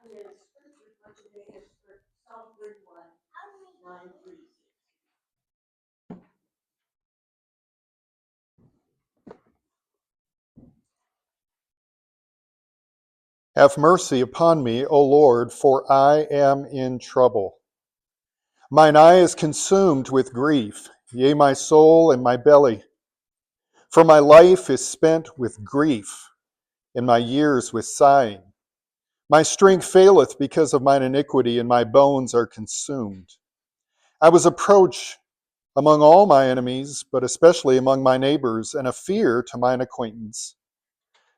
And the scripture for today is for Psalm 31, 9 through 6. Have mercy upon me, O Lord, for I am in trouble. Mine eye is consumed with grief, yea, my soul and my belly. For my life is spent with grief, and my years with sighing. My strength faileth because of mine iniquity, and my bones are consumed. I was approached among all my enemies, but especially among my neighbors, and a fear to mine acquaintance.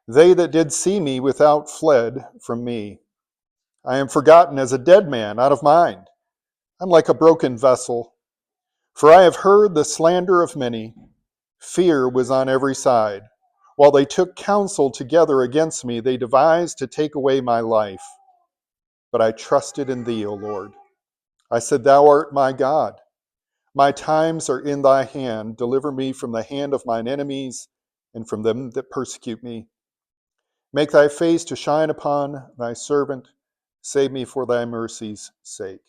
They that did see me without fled from me. I am forgotten as a dead man out of mind. I'm like a broken vessel. For I have heard the slander of many. Fear was on every side. While they took counsel together against me, they devised to take away my life. But I trusted in thee, O Lord. I said, Thou art my God. My times are in thy hand. Deliver me from the hand of mine enemies and from them that persecute me. Make thy face to shine upon thy servant. Save me for thy mercy's sake.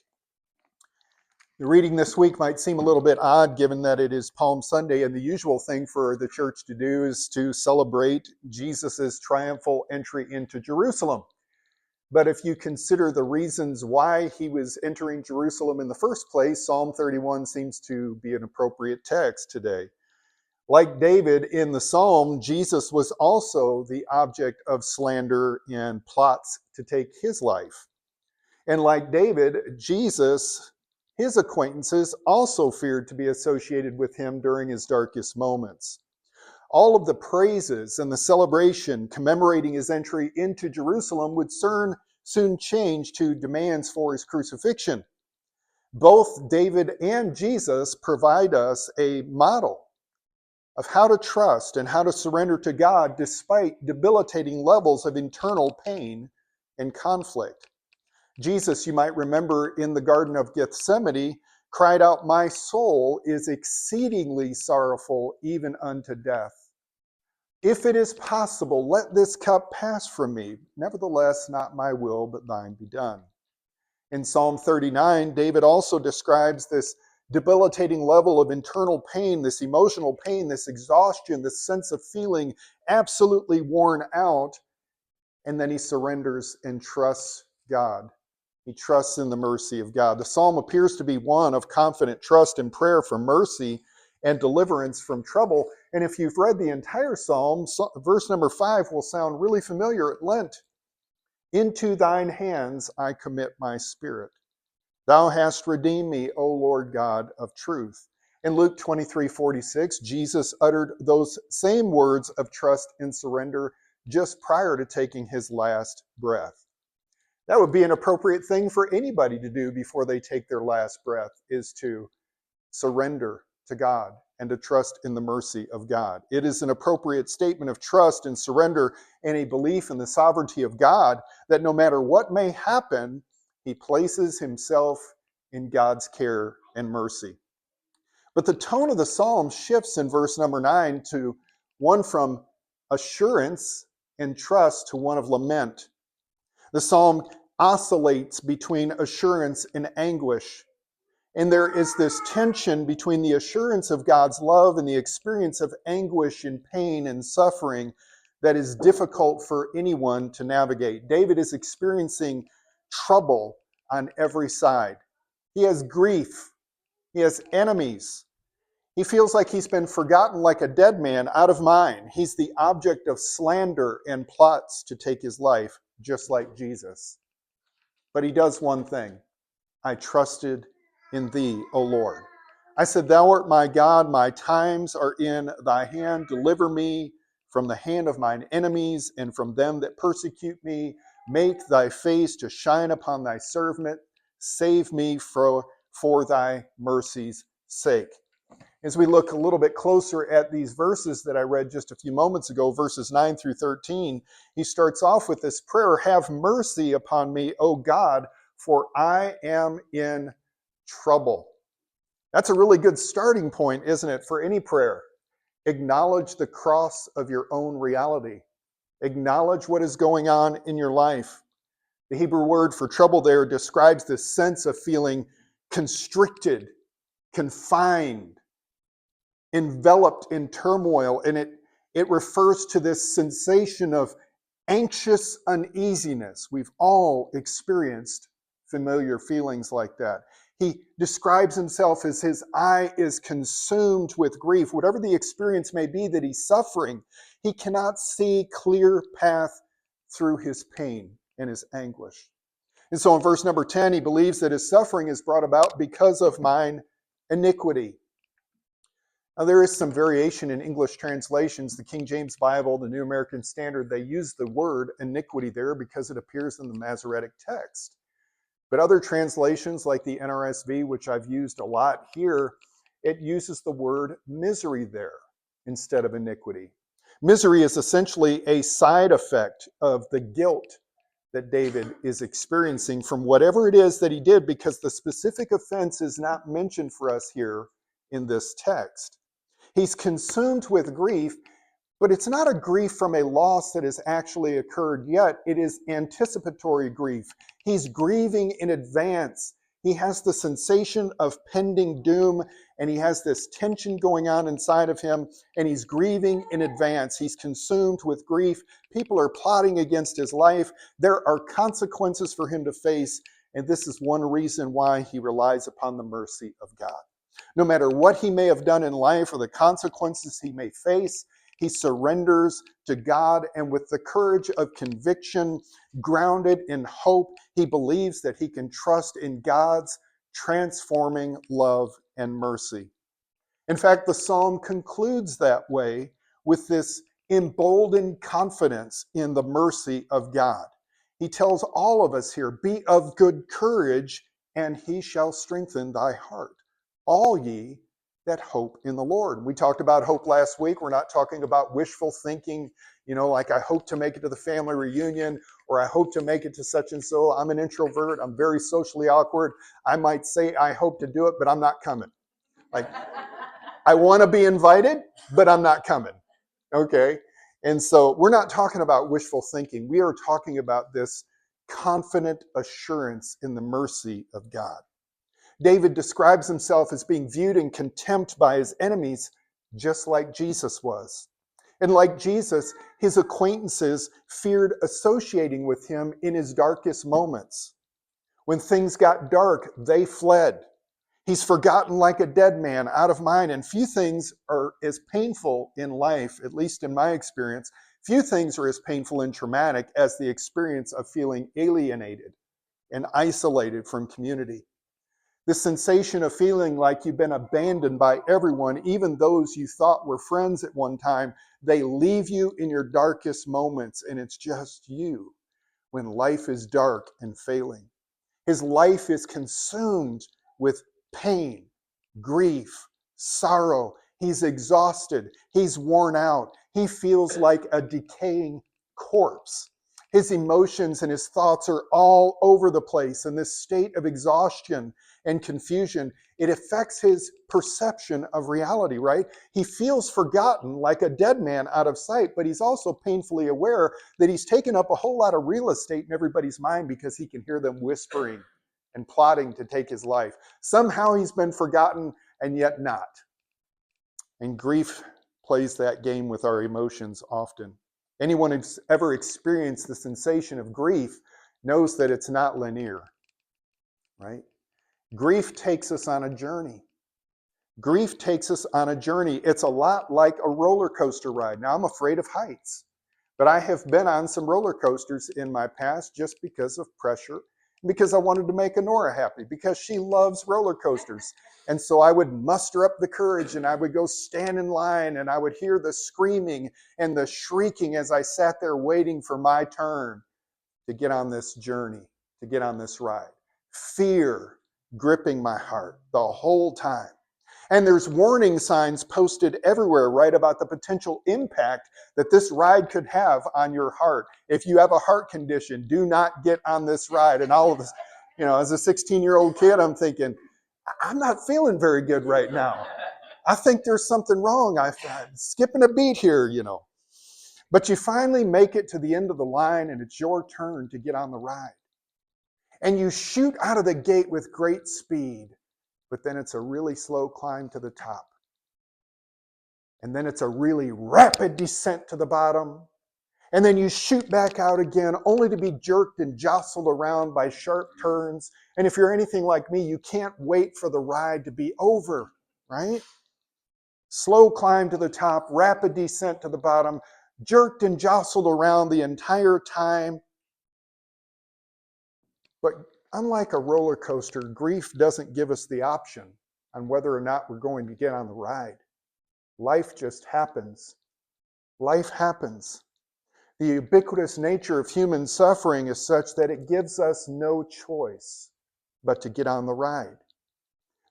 The reading this week might seem a little bit odd given that it is Palm Sunday, and the usual thing for the church to do is to celebrate Jesus' triumphal entry into Jerusalem. But if you consider the reasons why he was entering Jerusalem in the first place, Psalm 31 seems to be an appropriate text today. Like David in the psalm, Jesus was also the object of slander and plots to take his life. And like David, Jesus, his acquaintances also feared to be associated with him during his darkest moments. All of the praises and the celebration commemorating his entry into Jerusalem would soon change to demands for his crucifixion. Both David and Jesus provide us a model of how to trust and how to surrender to God despite debilitating levels of internal pain and conflict. Jesus, you might remember in the Garden of Gethsemane, cried out, My soul is exceedingly sorrowful, even unto death. If it is possible, let this cup pass from me. Nevertheless, not my will, but thine be done. In Psalm 39, David also describes this debilitating level of internal pain, this emotional pain, this exhaustion, this sense of feeling absolutely worn out. And then he surrenders and trusts God. He trusts in the mercy of God. The psalm appears to be one of confident trust and prayer for mercy and deliverance from trouble. And if you've read the entire psalm, verse number 5 will sound really familiar at Lent. Into thine hands I commit my spirit. Thou hast redeemed me, O Lord God of truth. In Luke 23:46, Jesus uttered those same words of trust and surrender just prior to taking his last breath. That would be an appropriate thing for anybody to do before they take their last breath, is to surrender to God and to trust in the mercy of God. It is an appropriate statement of trust and surrender and a belief in the sovereignty of God that no matter what may happen, he places himself in God's care and mercy. But the tone of the psalm shifts in verse number 9 to one from assurance and trust to one of lament. The psalm oscillates between assurance and anguish. And there is this tension between the assurance of God's love and the experience of anguish and pain and suffering that is difficult for anyone to navigate. David is experiencing trouble on every side. He has grief. He has enemies. He feels like he's been forgotten like a dead man out of mind. He's the object of slander and plots to take his life, just like Jesus. But he does one thing. I trusted in thee, O Lord. I said, Thou art my God, my times are in thy hand. Deliver me from the hand of mine enemies and from them that persecute me. Make thy face to shine upon thy servant. Save me for thy mercy's sake. As we look a little bit closer at these verses that I read just a few moments ago, verses 9 through 13, he starts off with this prayer, Have mercy upon me, O God, for I am in trouble. That's a really good starting point, isn't it, for any prayer? Acknowledge the cross of your own reality. Acknowledge what is going on in your life. The Hebrew word for trouble there describes this sense of feeling constricted, confined, enveloped in turmoil, and it refers to this sensation of anxious uneasiness. We've all experienced familiar feelings like that. He describes himself as his eye is consumed with grief. Whatever the experience may be that he's suffering, he cannot see clear path through his pain and his anguish. And so in verse number 10, he believes that his suffering is brought about because of mine iniquity. Now, there is some variation in English translations. The King James Bible, the New American Standard, they use the word iniquity there because it appears in the Masoretic text. But other translations, like the NRSV, which I've used a lot here, it uses the word misery there instead of iniquity. Misery is essentially a side effect of the guilt that David is experiencing from whatever it is that he did, because the specific offense is not mentioned for us here in this text. He's consumed with grief, but it's not a grief from a loss that has actually occurred yet. It is anticipatory grief. He's grieving in advance. He has the sensation of pending doom, and he has this tension going on inside of him, and he's grieving in advance. He's consumed with grief. People are plotting against his life. There are consequences for him to face, and this is one reason why he relies upon the mercy of God. No matter what he may have done in life or the consequences he may face, he surrenders to God, and with the courage of conviction, grounded in hope, he believes that he can trust in God's transforming love and mercy. In fact, the psalm concludes that way with this emboldened confidence in the mercy of God. He tells all of us here, be of good courage, and he shall strengthen thy heart. All ye that hope in the Lord. We talked about hope last week. We're not talking about wishful thinking, like I hope to make it to the family reunion, or I hope to make it to such and so. I'm an introvert. I'm very socially awkward. I might say I hope to do it, but I'm not coming. Like, I want to be invited, but I'm not coming. Okay? And so we're not talking about wishful thinking. We are talking about this confident assurance in the mercy of God. David describes himself as being viewed in contempt by his enemies, just like Jesus was. And like Jesus, his acquaintances feared associating with him in his darkest moments. When things got dark, they fled. He's forgotten like a dead man, out of mind. And few things are as painful in life, at least in my experience, few things are as painful and traumatic as the experience of feeling alienated and isolated from community. The sensation of feeling like you've been abandoned by everyone, even those you thought were friends at one time, they leave you in your darkest moments, and it's just you when life is dark and failing. His life is consumed with pain, grief, sorrow. He's exhausted. He's worn out. He feels like a decaying corpse. His emotions and his thoughts are all over the place, and this state of exhaustion and confusion, it affects his perception of reality, right? He feels forgotten like a dead man out of sight, but he's also painfully aware that he's taken up a whole lot of real estate in everybody's mind because he can hear them whispering and plotting to take his life. Somehow he's been forgotten and yet not. And grief plays that game with our emotions often. Anyone who's ever experienced the sensation of grief knows that it's not linear, right? Grief takes us on a journey. Grief takes us on a journey. It's a lot like a roller coaster ride. Now, I'm afraid of heights, but I have been on some roller coasters in my past just because of pressure, because I wanted to make Honora happy, because she loves roller coasters. And so I would muster up the courage, and I would go stand in line, and I would hear the screaming and the shrieking as I sat there waiting for my turn to get on this journey, to get on this ride. Fear gripping my heart the whole time. And there's warning signs posted everywhere, right, about the potential impact that this ride could have on your heart. If you have a heart condition, do not get on this ride. And all of this, as a 16-year-old kid, I'm thinking, I'm not feeling very good right now. I think there's something wrong. I'm skipping a beat here, But you finally make it to the end of the line, and it's your turn to get on the ride. And you shoot out of the gate with great speed, but then it's a really slow climb to the top. And then it's a really rapid descent to the bottom. And then you shoot back out again, only to be jerked and jostled around by sharp turns. And if you're anything like me, you can't wait for the ride to be over, right? Slow climb to the top, rapid descent to the bottom, jerked and jostled around the entire time. But unlike a roller coaster, grief doesn't give us the option on whether or not we're going to get on the ride. Life just happens. Life happens. The ubiquitous nature of human suffering is such that it gives us no choice but to get on the ride.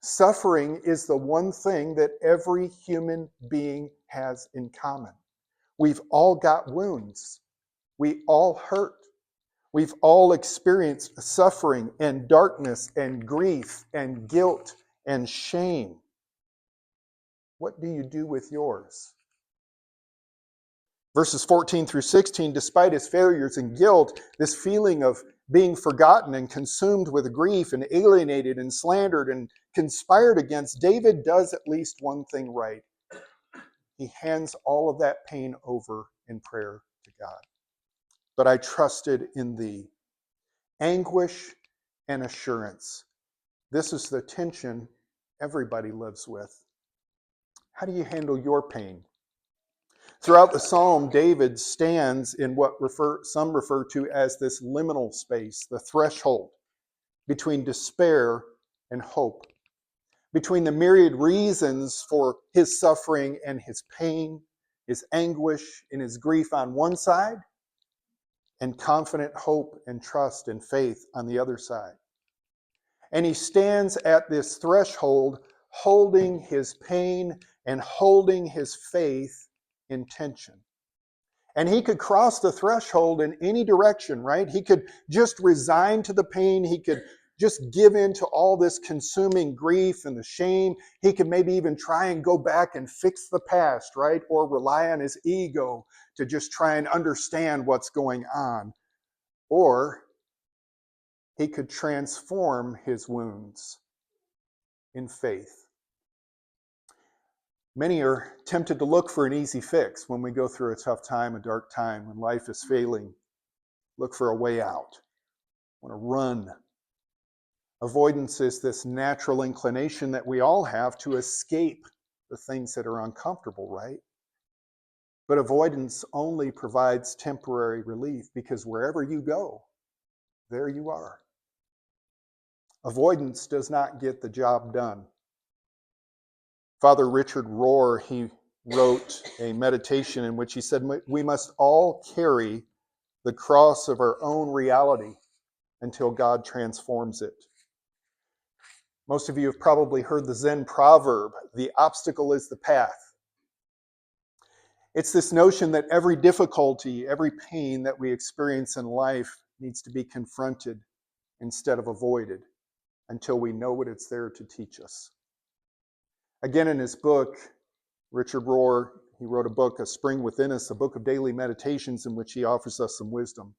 Suffering is the one thing that every human being has in common. We've all got wounds. We all hurt. We've all experienced suffering and darkness and grief and guilt and shame. What do you do with yours? Verses 14 through 16, despite his failures and guilt, this feeling of being forgotten and consumed with grief and alienated and slandered and conspired against, David does at least one thing right. He hands all of that pain over in prayer to God. But I trusted in thee. Anguish and assurance. This is the tension everybody lives with. How do you handle your pain? Throughout the psalm, David stands in what some refer to as this liminal space, the threshold between despair and hope, between the myriad reasons for his suffering and his pain, his anguish and his grief on one side, and confident hope and trust and faith on the other side. And he stands at this threshold holding his pain and holding his faith in tension. And he could cross the threshold in any direction, right? He could just resign to the pain. He could just give in to all this consuming grief and the shame. He could maybe even try and go back and fix the past, right? Or rely on his ego to just try and understand what's going on. Or he could transform his wounds in faith. Many are tempted to look for an easy fix when we go through a tough time, a dark time, when life is failing. Look for a way out. Want to run. Avoidance is this natural inclination that we all have to escape the things that are uncomfortable, right? But avoidance only provides temporary relief, because wherever you go, there you are. Avoidance does not get the job done. Father Richard Rohr, he wrote a meditation in which he said, we must all carry the cross of our own reality until God transforms it. Most of you have probably heard the Zen proverb, the obstacle is the path. It's this notion that every difficulty, every pain that we experience in life needs to be confronted instead of avoided until we know what it's there to teach us. Again, in his book, Richard Rohr, he wrote a book, A Spring Within Us, a book of daily meditations in which he offers us some wisdom.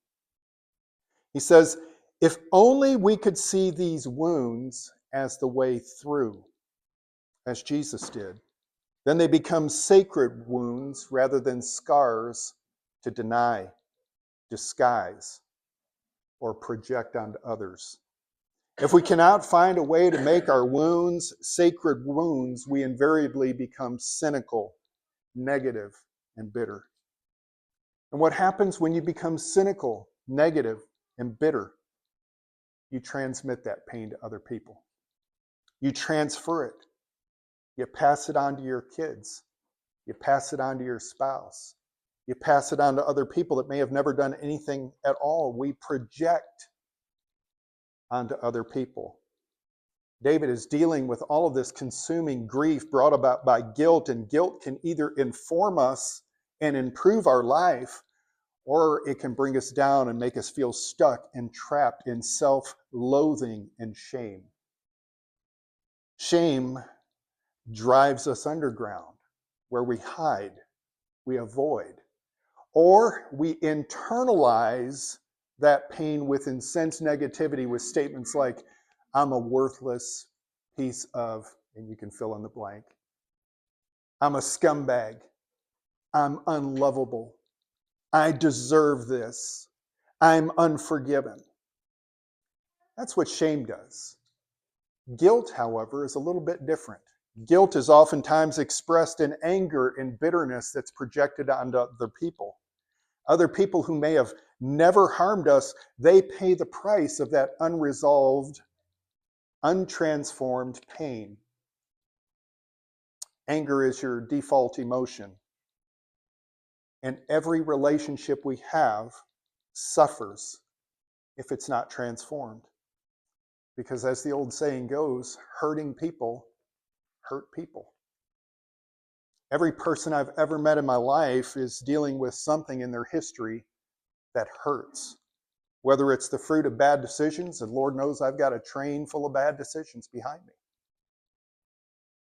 He says, if only we could see these wounds as the way through, as Jesus did, then they become sacred wounds rather than scars to deny, disguise, or project onto others. If we cannot find a way to make our wounds sacred wounds, we invariably become cynical, negative, and bitter. And what happens when you become cynical, negative, and bitter? You transmit that pain to other people. You transfer it. You pass it on to your kids. You pass it on to your spouse. You pass it on to other people that may have never done anything at all. We project onto other people. David is dealing with all of this consuming grief brought about by guilt, and guilt can either inform us and improve our life, or it can bring us down and make us feel stuck and trapped in self-loathing and shame. Shame drives us underground, where we hide, we avoid, or we internalize that pain with incensed negativity with statements like, I'm a worthless piece of, and you can fill in the blank. I'm a scumbag. I'm unlovable. I deserve this. I'm unforgiven. That's what shame does. Guilt, however, is a little bit different. Guilt is oftentimes expressed in anger and bitterness that's projected onto other people. Other people who may have never harmed us, they pay the price of that unresolved, untransformed pain. Anger is your default emotion. And every relationship we have suffers if it's not transformed. Because as the old saying goes, hurting people hurt people. Every person I've ever met in my life is dealing with something in their history that hurts. Whether it's the fruit of bad decisions, and Lord knows I've got a train full of bad decisions behind me.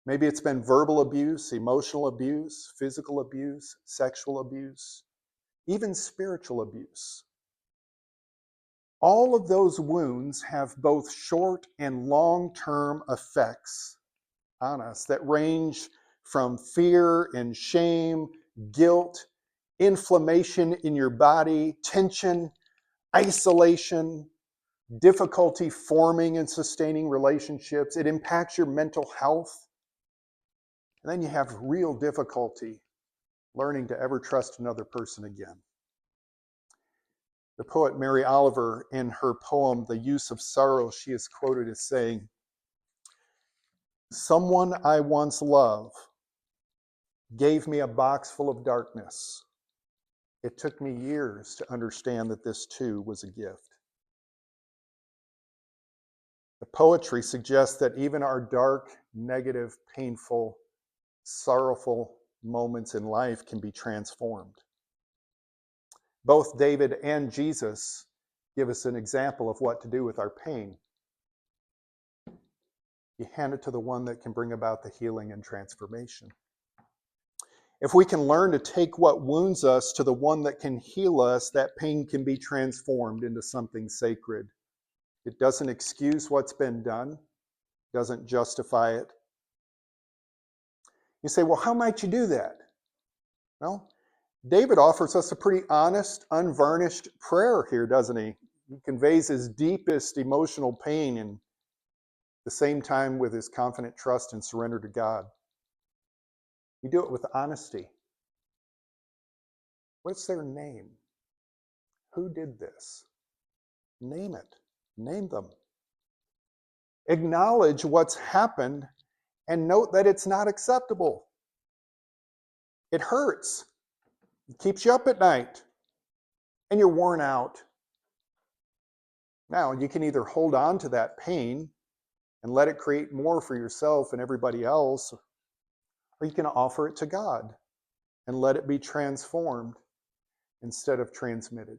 Maybe it's been verbal abuse, emotional abuse, physical abuse, sexual abuse, even spiritual abuse. All of those wounds have both short and long-term effects on us that range from fear and shame, guilt, inflammation in your body, tension, isolation, difficulty forming and sustaining relationships. It impacts your mental health. And then you have real difficulty learning to ever trust another person again. The poet Mary Oliver, in her poem, The Use of Sorrow, she is quoted as saying, "Someone I once loved gave me a box full of darkness. It took me years to understand that this too was a gift." The poetry suggests that even our dark, negative, painful, sorrowful moments in life can be transformed. Both David and Jesus give us an example of what to do with our pain. You hand it to the one that can bring about the healing and transformation. If we can learn to take what wounds us to the one that can heal us, that pain can be transformed into something sacred. It doesn't excuse what's been done, doesn't justify it. You say, well, how might you do that? Well, David offers us a pretty honest, unvarnished prayer here, doesn't he? He conveys his deepest emotional pain and at the same time with his confident trust and surrender to God. You do it with honesty. What's their name? Who did this? Name it. Name them. Acknowledge what's happened and note that it's not acceptable. It hurts. It keeps you up at night. And you're worn out. Now, you can either hold on to that pain and let it create more for yourself and everybody else, or you can offer it to God and let it be transformed instead of transmitted.